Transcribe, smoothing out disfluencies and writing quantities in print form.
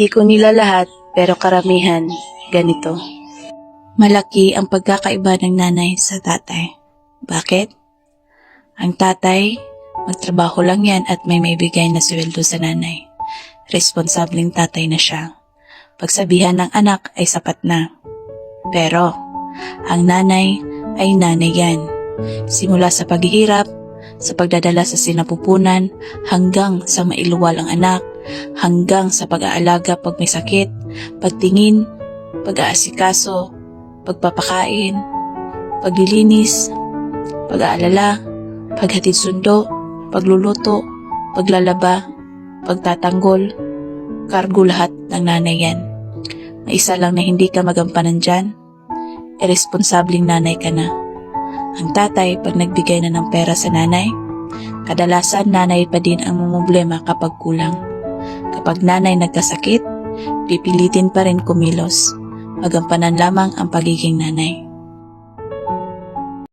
Di ko nila lahat, pero karamihan, ganito. Malaki ang pagkakaiba ng nanay sa tatay. Bakit? Ang tatay, magtrabaho lang yan at may maibigay na sweldo sa nanay. Responsableng tatay na siya. Pagsabihan ng anak ay sapat na. Pero, ang nanay ay nanay yan. Simula sa paghihirap, sa pagdadala sa sinapupunan, hanggang sa mailuwal ang anak, hanggang sa pag-aalaga pag may sakit, pagtingin, pag-aasikaso, pagpapakain, paglilinis, pag-aalala, paghatid sundo, pagluluto, paglalaba, pagtatanggol, kargo lahat ng nanay yan. May isa lang na hindi ka magampanan dyan, irresponsableng nanay ka na. Ang tatay, pag nagbigay na ng pera sa nanay, kadalasan nanay pa din ang mumblema kapag kulang. Kapag nanay nagkasakit, pipilitin pa rin kumilos. Magampanan lamang ang pagiging nanay.